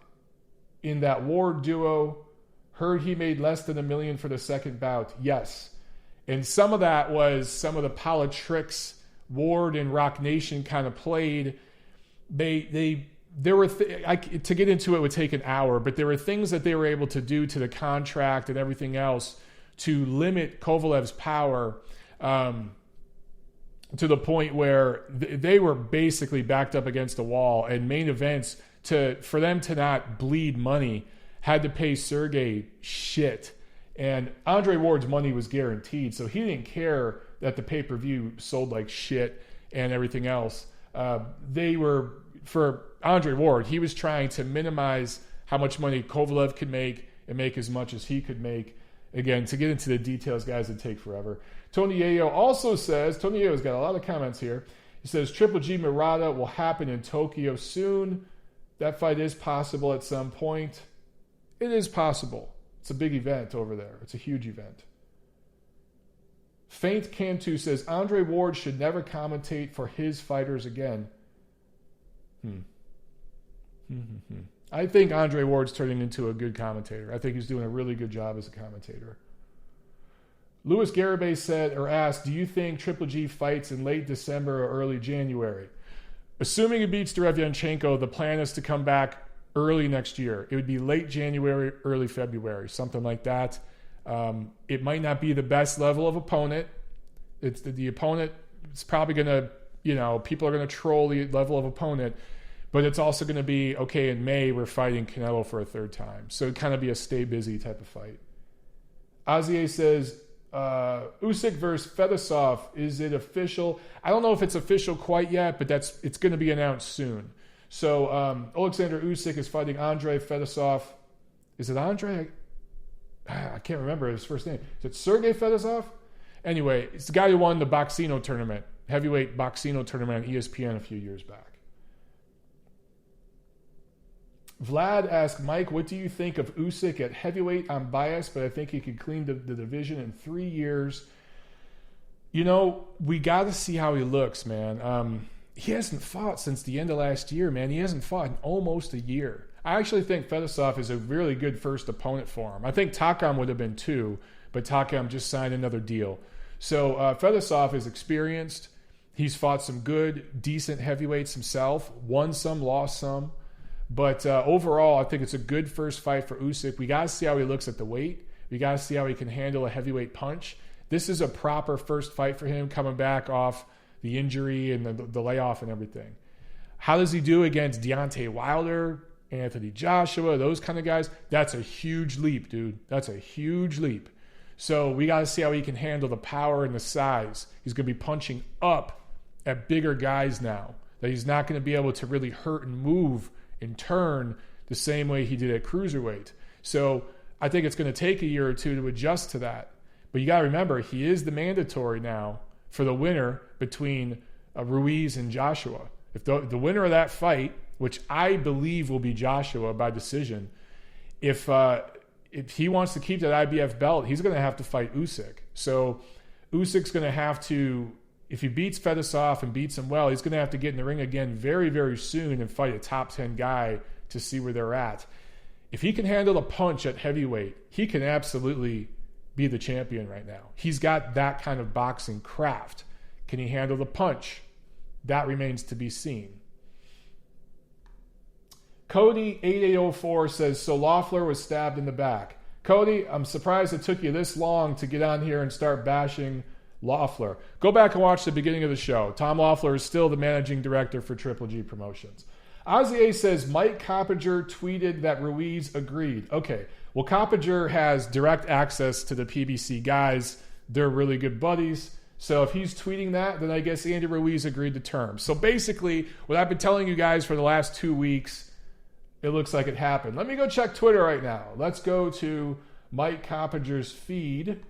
in that Ward duo. Heard he made less than $1 million for the second bout. Yes. And some of that was some of the politics Ward and Rock Nation kind of played. There were to get into it would take an hour, but there were things that they were able to do to the contract and everything else to limit Kovalev's power to the point where they were basically backed up against the wall, and main events for them to not bleed money had to pay Sergey shit. And Andre Ward's money was guaranteed, so he didn't care that the pay-per-view sold like shit and everything else. They were, for Andre Ward, he was trying to minimize how much money Kovalev could make and make as much as he could make. Again, to get into the details, guys, it'd take forever. Tony Yayo also says, Tony Yayo's got a lot of comments here. He says, Triple G Murata will happen in Tokyo soon. That fight is possible at some point. It is possible. It's a big event over there. It's a huge event. Faint Cantu says, Andre Ward should never commentate for his fighters again. I think Andre Ward's turning into a good commentator. I think he's doing a really good job as a commentator. Louis Garibay said or asked, do you think Triple G fights in late December or early January? Assuming he beats Derevyanchenko, the plan is to come back early next year. It would be late January, early February, something like that. It might not be the best level of opponent. It's the opponent. It's probably going to, people are going to troll the level of opponent. But it's also going to be, okay, in May, we're fighting Canelo for a third time. So it'd kind of be a stay busy type of fight. Azier says, Usyk versus Fedosov, is it official? I don't know if it's official quite yet, but it's going to be announced soon. So Alexander Usyk is fighting Andrei Fedosov. Is it Andrei? I can't remember his first name. Is it Sergey Fedosov? Anyway, it's the guy who won the Boxino tournament, heavyweight Boxino tournament on ESPN a few years back. Vlad asked, Mike, what do you think of Usyk at heavyweight? I'm biased, but I think he could clean the division in 3 years. We got to see how he looks, man. He hasn't fought since the end of last year, man. He hasn't fought in almost a year. I actually think Fedosov is a really good first opponent for him. I think Takam would have been too, but Takam just signed another deal. So Fedosov is experienced. He's fought some good, decent heavyweights himself. Won some, lost some. But overall, I think it's a good first fight for Usyk. We got to see how he looks at the weight. We got to see how he can handle a heavyweight punch. This is a proper first fight for him, coming back off the injury and the layoff and everything. How does he do against Deontay Wilder, Anthony Joshua, those kind of guys? That's a huge leap, dude. That's a huge leap. So we got to see how he can handle the power and the size. He's going to be punching up at bigger guys now, that he's not going to be able to really hurt and move and turn the same way he did at cruiserweight. So I think it's going to take a year or two to adjust to that. But you got to remember, he is the mandatory now for the winner between Ruiz and Joshua. If the winner of that fight, which I believe will be Joshua by decision, if he wants to keep that IBF belt, he's going to have to fight Usyk. So Usyk's going to have to, if he beats Fedosov and beats him well, he's going to have to get in the ring again very, very soon and fight a top 10 guy to see where they're at. If he can handle a punch at heavyweight, he can absolutely be the champion right now. He's got that kind of boxing craft. Can he handle the punch? That remains to be seen. Cody 8804 says, so Loeffler was stabbed in the back. Cody, I'm surprised it took you this long to get on here and start bashing Loeffler. Go back and watch the beginning of the show. Tom Loeffler is still the managing director for Triple G Promotions. Ozier says Mike Coppinger tweeted that Ruiz agreed. Okay, well, Coppinger has direct access to the PBC guys. They're really good buddies. So if he's tweeting that, then I guess Andy Ruiz agreed to terms. So basically, what I've been telling you guys for the last 2 weeks, it looks like it happened. Let me go check Twitter right now. Let's go to Mike Coppinger's feed.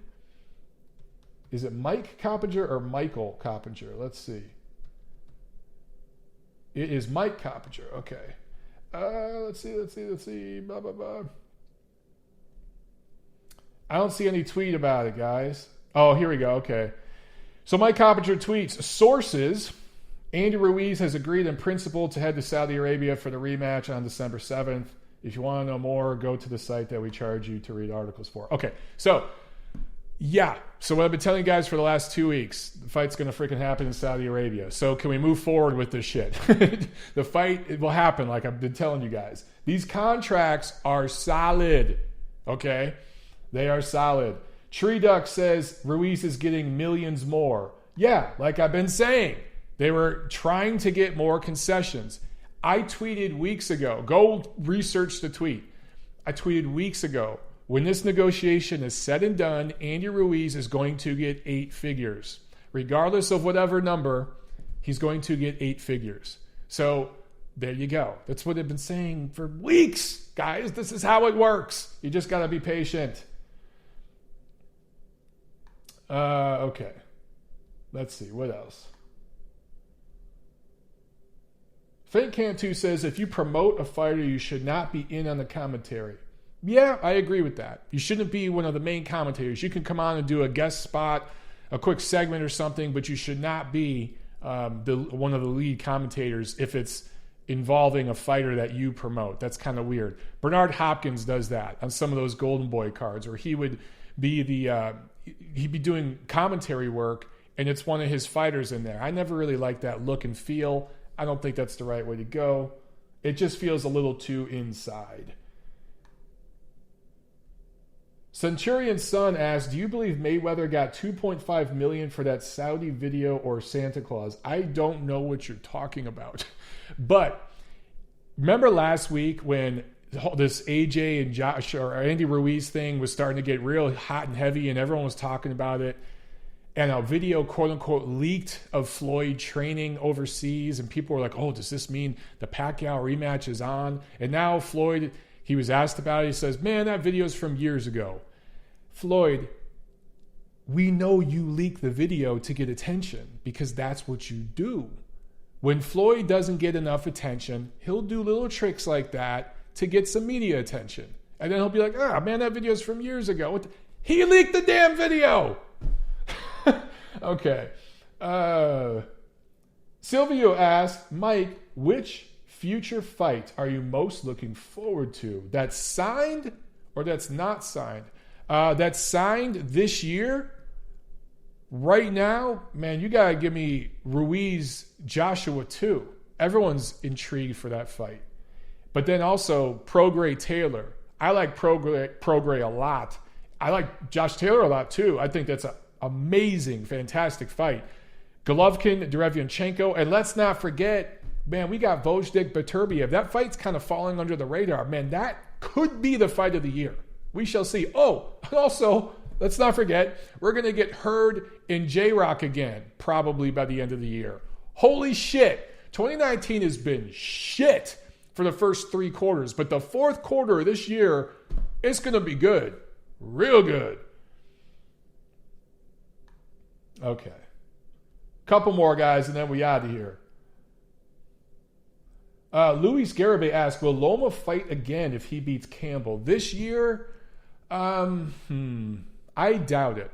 Is it Mike Coppinger or Michael Coppinger? Let's see. It is Mike Coppinger. Okay. Let's see. Blah, blah, blah. I don't see any tweet about it, guys. Oh, here we go. Okay. So Mike Coppinger tweets, sources, Andy Ruiz has agreed in principle to head to Saudi Arabia for the rematch on December 7th. If you want to know more, go to the site that we charge you to read articles for. Okay, so, yeah. So what I've been telling you guys for the last 2 weeks, the fight's going to freaking happen in Saudi Arabia. So can we move forward with this shit? The fight, it will happen like I've been telling you guys. These contracts are solid, okay? They are solid. Tree Duck says Ruiz is getting millions more. Yeah, like I've been saying. They were trying to get more concessions. I tweeted weeks ago. Go research the tweet. I tweeted weeks ago. When this negotiation is said and done, Andy Ruiz is going to get 8 figures. Regardless of whatever number, he's going to get 8 figures. So there you go. That's what I've been saying for weeks. Guys, this is how it works. You just got to be patient. Okay. Let's see. What else? Fake Cantu says, if you promote a fighter, you should not be in on the commentary. Yeah, I agree with that. You shouldn't be one of the main commentators. You can come on and do a guest spot, a quick segment or something, but you should not be one of the lead commentators if it's involving a fighter that you promote. That's kind of weird. Bernard Hopkins does that on some of those Golden Boy cards, where he would be he'd be doing commentary work, and it's one of his fighters in there. I never really liked that look and feel. I don't think that's the right way to go. It just feels a little too inside. Centurion's son asked, do you believe Mayweather got $2.5 million for that Saudi video or Santa Claus? I don't know what you're talking about. But remember last week when this AJ and Josh or Andy Ruiz thing was starting to get real hot and heavy and everyone was talking about it, and a video quote unquote leaked of Floyd training overseas, and people were like, oh, does this mean the Pacquiao rematch is on? And now Floyd, he was asked about it, he says, man, that video's from years ago. Floyd, we know you leak the video to get attention because that's what you do. When Floyd doesn't get enough attention, he'll do little tricks like that to get some media attention. And then he'll be like, ah, man, that video's from years ago. He leaked the damn video. Okay. Silvio asked, Mike, which future fight are you most looking forward to? That's signed or that's not signed? That's signed this year. Right now, man, you got to give me Ruiz Joshua 2. Everyone's intrigued for that fight. But then also Prograis Taylor. I like Prograis a lot. I like Josh Taylor a lot too. I think that's an amazing, fantastic fight. Golovkin, Derevyanchenko. And let's not forget, man, we got Vojtik Beterbiev. That fight's kind of falling under the radar. Man, that could be the fight of the year. We shall see. Oh, also, let's not forget, we're going to get Hurd in J-Rock again, probably by the end of the year. Holy shit. 2019 has been shit for the first 3 quarters, but the fourth quarter of this year, it's going to be good. Real good. Okay. Couple more, guys, and then we out of here. Luis Garibay asked, will Loma fight again if he beats Campbell? This year, I doubt it.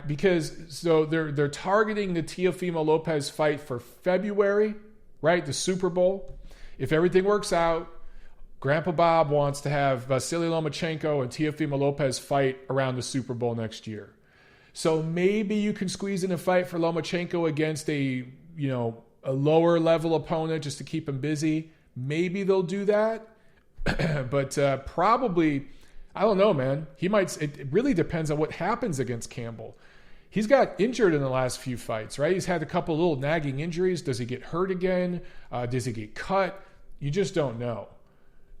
Because they're targeting the Teofimo Lopez fight for February, right? The Super Bowl. If everything works out, Grandpa Bob wants to have Vasily Lomachenko and Teofimo Lopez fight around the Super Bowl next year. So maybe you can squeeze in a fight for Lomachenko against a lower level opponent just to keep him busy. Maybe they'll do that. But probably, I don't know, man. It really depends on what happens against Campbell. He's got injured in the last few fights, right? He's had a couple little nagging injuries. Does he get hurt again? Does he get cut? You just don't know.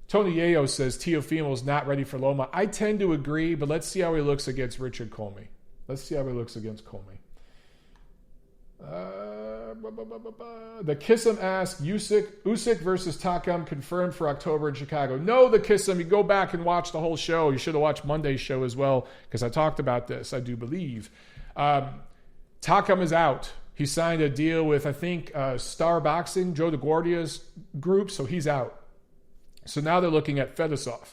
Tony Yeo says Teofimo's not ready for Loma. I tend to agree, but let's see how he looks against Richard Comey. Let's see how he looks against Comey. The Kissam asks, Usyk versus Takam confirmed for October in Chicago. No, the Kissam. You go back and watch the whole show. You should have watched Monday's show as well, because I talked about this, I do believe. Takam is out. He signed a deal with, I think, Star Boxing, Joe DeGuardia's group, so he's out. So now they're looking at Fedosov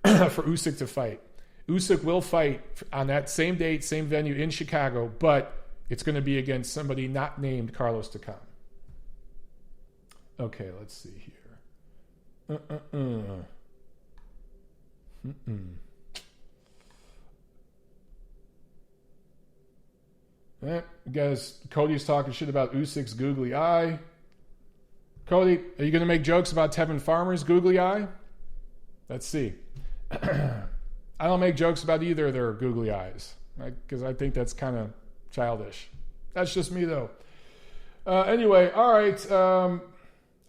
for Usyk to fight. Usyk will fight on that same date, same venue in Chicago, but it's going to be against somebody not named Carlos Takam. Okay, let's see here. Guys, Cody's talking shit about Usyk's googly eye. Cody, are you going to make jokes about Tevin Farmer's googly eye? Let's see. I don't make jokes about either of their googly eyes, because I think that's kind of childish. That's just me, though. Anyway, all right. All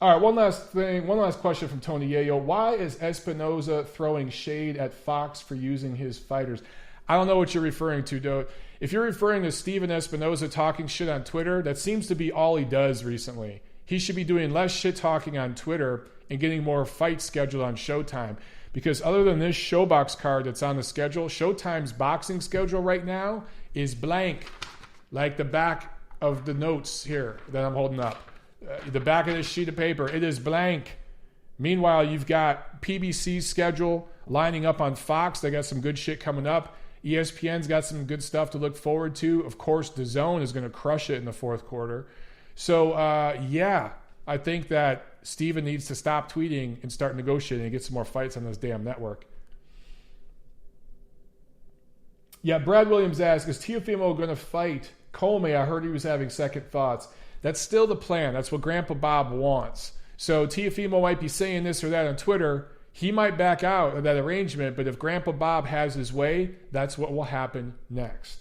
right, one last question from Tony Yayo. Why is Espinoza throwing shade at Fox for using his fighters? I don't know what you're referring to, though. If you're referring to Steven Espinoza talking shit on Twitter, that seems to be all he does recently. He should be doing less shit talking on Twitter and getting more fights scheduled on Showtime. Because other than this ShowBox card that's on the schedule, Showtime's boxing schedule right now is blank. Like the back of the notes here that I'm holding up. The back of this sheet of paper, it is blank. Meanwhile, you've got PBC's schedule lining up on Fox. They got some good shit coming up. ESPN's got some good stuff to look forward to. Of course, DAZN is going to crush it in the fourth quarter. So, yeah, I think that Steven needs to stop tweeting and start negotiating and get some more fights on this damn network. Yeah, Brad Williams asks, is Teofimo going to fight Comey? I heard he was having second thoughts. That's still the plan. That's what Grandpa Bob wants. So Teofimo might be saying this or that on Twitter. He might back out of that arrangement, but if Grandpa Bob has his way, that's what will happen next.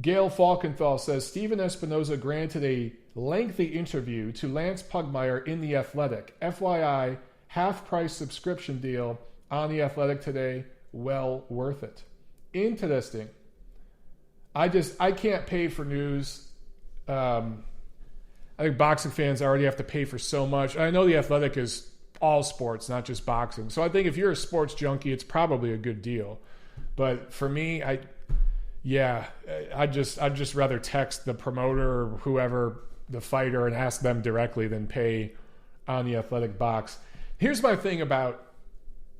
Gail Falkenthal says, Steven Espinoza granted a lengthy interview to Lance Pugmire in The Athletic. FYI, half-price subscription deal on The Athletic today. Well worth it. Interesting. I can't pay for news. I think boxing fans already have to pay for so much. I know The Athletic is all sports, not just boxing. So I think if you're a sports junkie, it's probably a good deal. But for me, I'd just rather text the promoter or whoever, the fighter, and ask them directly than pay on The Athletic box. Here's my thing about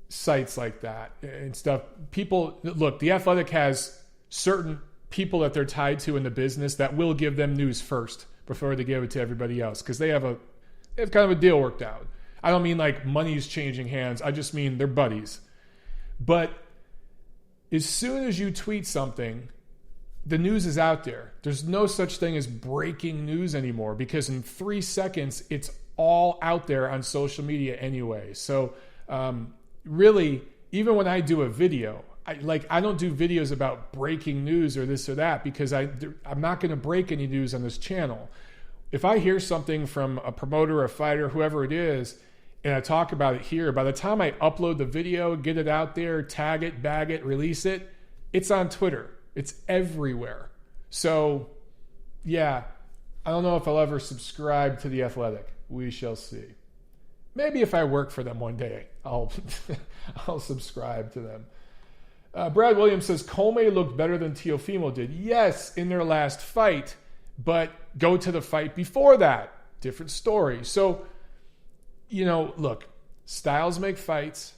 sites like that and stuff. People, look, The Athletic has certain people that they're tied to in the business that will give them news first before they give it to everybody else, because they have kind of a deal worked out. I don't mean like money's changing hands. I just mean they're buddies. But as soon as you tweet something, the news is out there. There's no such thing as breaking news anymore, because in 3 seconds, it's all out there on social media anyway. So really, even when I do a video, I don't do videos about breaking news or this or that, because I'm not going to break any news on this channel. If I hear something from a promoter, a fighter, whoever it is, and I talk about it here, by the time I upload the video, get it out there, tag it, bag it, release it, it's on Twitter. It's everywhere. So, yeah, I don't know if I'll ever subscribe to The Athletic. We shall see. Maybe if I work for them one day, I'll subscribe to them. Brad Williams says, Comey looked better than Teofimo did. Yes, in their last fight, but go to the fight before that. Different story. So, look, styles make fights.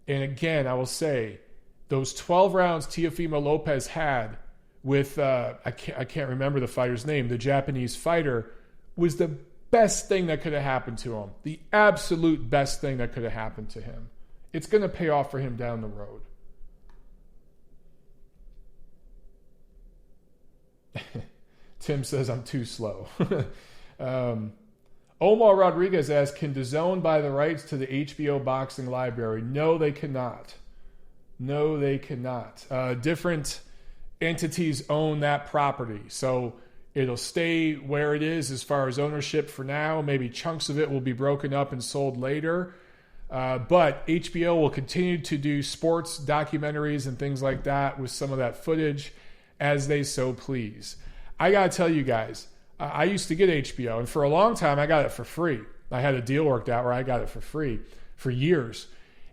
And again, I will say, those 12 rounds Teofimo Lopez had with, I can't remember the fighter's name, the Japanese fighter, was the best thing that could have happened to him. The absolute best thing that could have happened to him. It's going to pay off for him down the road. Tim says I'm too slow. Omar Rodriguez asks, can DAZN buy the rights to the HBO boxing library? No, they cannot. No, they cannot. Different entities own that property. So it'll stay where it is as far as ownership for now. Maybe chunks of it will be broken up and sold later. But HBO will continue to do sports documentaries and things like that with some of that footage as they so please. I got to tell you guys, I used to get HBO, and for a long time I got it for free. I had a deal worked out where I got it for free for years.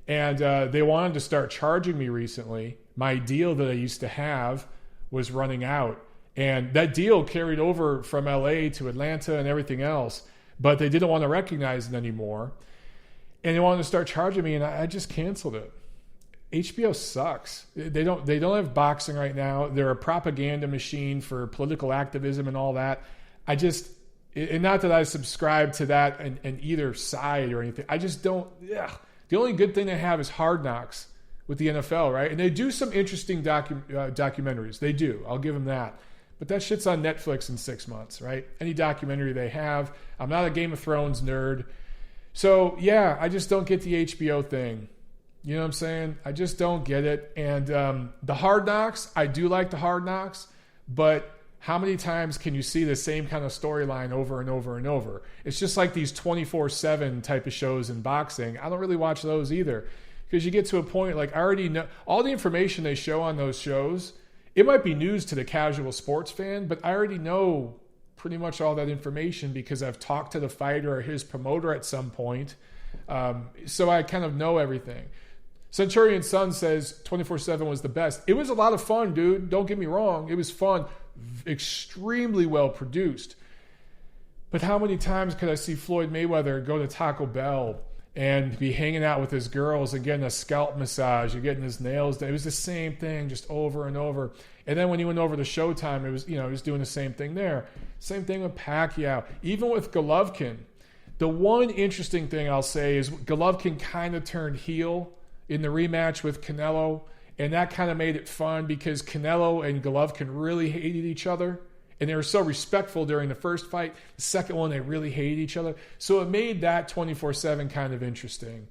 And they wanted to start charging me recently. My deal that I used to have was running out. And that deal carried over from LA to Atlanta and everything else. But they didn't want to recognize it anymore. And they wanted to start charging me, and I just canceled it. HBO sucks. They don't have boxing right now. They're a propaganda machine for political activism and all that. And not that I subscribe to that in either side or anything. I just don't. Yeah. The only good thing they have is Hard Knocks with the NFL, right? And they do some interesting documentaries. They do. I'll give them that. But that shit's on Netflix in 6 months, right? Any documentary they have. I'm not a Game of Thrones nerd. So, yeah, I just don't get the HBO thing. You know what I'm saying? I just don't get it. And the Hard Knocks, I do like the Hard Knocks, but how many times can you see the same kind of storyline over and over and over? It's just like these 24/7 type of shows in boxing. I don't really watch those either because you get to a point like I already know all the information they show on those shows. It might be news to the casual sports fan, but I already know pretty much all that information because I've talked to the fighter or his promoter at some point. So I kind of know everything. Centurion Sun says 24/7 was the best. It was a lot of fun, dude. Don't get me wrong. It was fun. Extremely well produced. But how many times could I see Floyd Mayweather go to Taco Bell and be hanging out with his girls and getting a scalp massage and getting his nails done? It was the same thing just over and over. And then when he went over to Showtime, it was, he was doing the same thing there. Same thing with Pacquiao. Even with Golovkin. The one interesting thing I'll say is Golovkin kind of turned heel in the rematch with Canelo. And that kind of made it fun because Canelo and Golovkin really hated each other. And they were so respectful during the first fight. The second one, they really hated each other. So it made that 24/7 kind of interesting.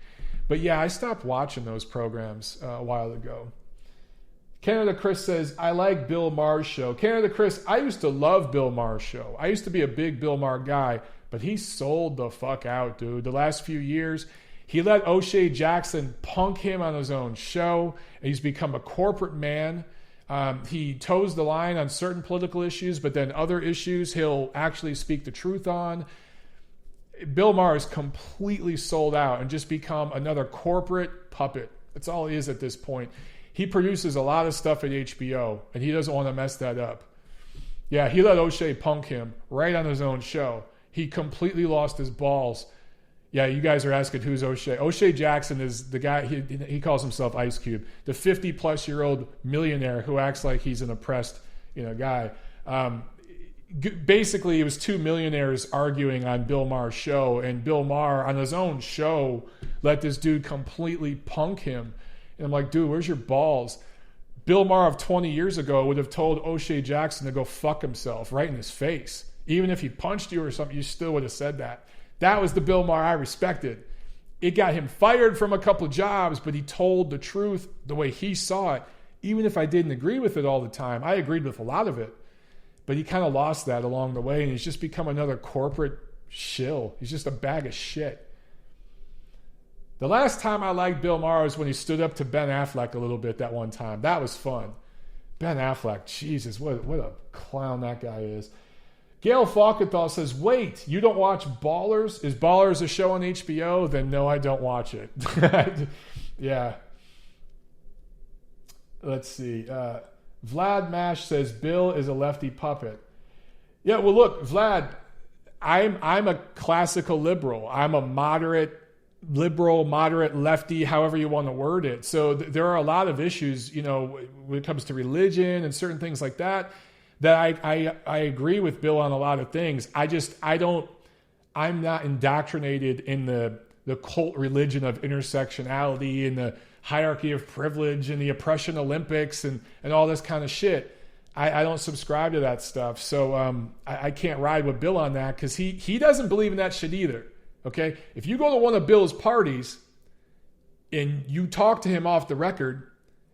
But yeah, I stopped watching those programs a while ago. Canada Chris says, I like Bill Maher's show. Canada Chris, I used to love Bill Maher's show. I used to be a big Bill Maher guy, but he sold the fuck out, dude. The last few years, he let O'Shea Jackson punk him on his own show. He's become a corporate man. He toes the line on certain political issues, but then other issues he'll actually speak the truth on. Bill Maher is completely sold out and just become another corporate puppet. That's all he is at this point. He produces a lot of stuff at HBO, and he doesn't want to mess that up. Yeah, he let O'Shea punk him right on his own show. He completely lost his balls. Yeah, you guys are asking who's O'Shea. O'Shea Jackson is the guy, he calls himself Ice Cube, the 50-plus-year-old millionaire who acts like he's an oppressed guy. Basically, it was two millionaires arguing on Bill Maher's show, and Bill Maher, on his own show, let this dude completely punk him. And I'm like, dude, where's your balls? Bill Maher of 20 years ago would have told O'Shea Jackson to go fuck himself right in his face. Even if he punched you or something, you still would have said that. That was the Bill Maher I respected. It got him fired from a couple of jobs, but he told the truth the way he saw it. Even if I didn't agree with it all the time, I agreed with a lot of it. But he kind of lost that along the way, and he's just become another corporate shill. He's just a bag of shit. The last time I liked Bill Maher was when he stood up to Ben Affleck a little bit that one time. That was fun. Ben Affleck, Jesus, what a clown that guy is. Gail Falkenthal says, wait, you don't watch Ballers? Is Ballers a show on HBO? Then no, I don't watch it. Yeah. Let's see. Vlad Mash says, Bill is a lefty puppet. Yeah, well, look, Vlad, I'm a classical liberal. I'm a moderate liberal, moderate lefty, however you want to word it. So there are a lot of issues, when it comes to religion and certain things like that I agree with Bill on a lot of things. I'm not indoctrinated in the cult religion of intersectionality and the hierarchy of privilege and the oppression Olympics and all this kind of shit. I don't subscribe to that stuff. So I can't ride with Bill on that because he doesn't believe in that shit either. Okay? If you go to one of Bill's parties and you talk to him off the record,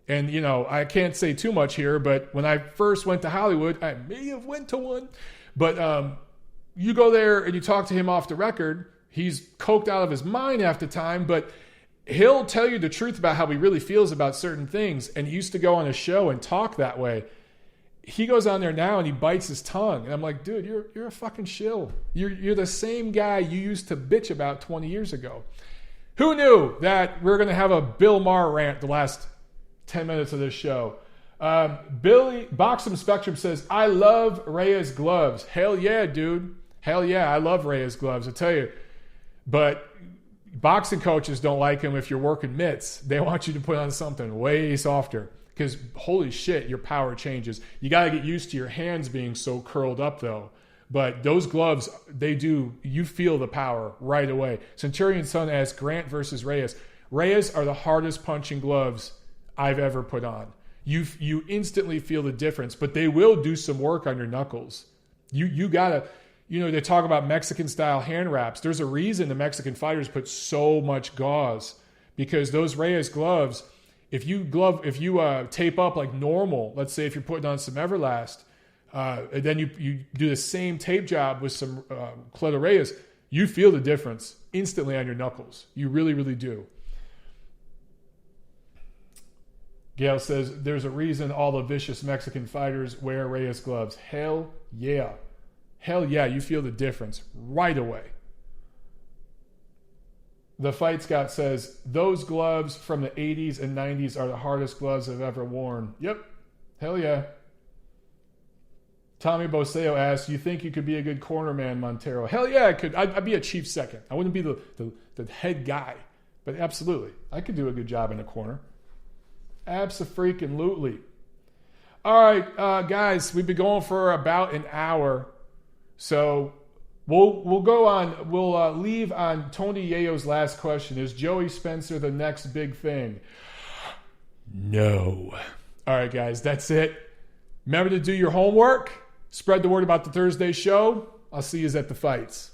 and, I can't say too much here, but when I first went to Hollywood, I may have went to one, but you go there and you talk to him off the record, he's coked out of his mind half the time, but he'll tell you the truth about how he really feels about certain things, and he used to go on a show and talk that way. He goes on there now and he bites his tongue. And I'm like, dude, you're a fucking shill. You're the same guy you used to bitch about 20 years ago. Who knew that we're going to have a Bill Maher rant the last 10 minutes of this show? Billy Boxum Spectrum says, I love Reyes gloves. Hell yeah, dude. Hell yeah, I love Reyes gloves, I tell you. But boxing coaches don't like them if you're working mitts. They want you to put on something way softer. Because holy shit, your power changes. You got to get used to your hands being so curled up, though. But those gloves, you feel the power right away. Centurion Son asks, Grant versus Reyes. Reyes are the hardest punching gloves I've ever put on. You instantly feel the difference, but they will do some work on your knuckles. You got to, they talk about Mexican-style hand wraps. There's a reason the Mexican fighters put so much gauze, because those Reyes gloves, if you tape up like normal, let's say if you're putting on some Everlast, and then you do the same tape job with some Cleto Reyes, you feel the difference instantly on your knuckles. You really, really do. Gail says, there's a reason all the vicious Mexican fighters wear Reyes gloves. Hell yeah. Hell yeah, you feel the difference right away. The Fight Scout says, those gloves from the 80s and 90s are the hardest gloves I've ever worn. Yep. Hell yeah. Tommy Boseo asks, you think you could be a good corner man, Montero? Hell yeah, I could. I'd be a chief second. I wouldn't be the head guy. But absolutely, I could do a good job in the corner. Abso-freaking-lutely. All right, guys, we've been going for about an hour. So we'll go on. We'll leave on Tony Yayo's last question. Is Joey Spencer the next big thing? No. All right, guys, that's it. Remember to do your homework. Spread the word about the Thursday show. I'll see you at the fights.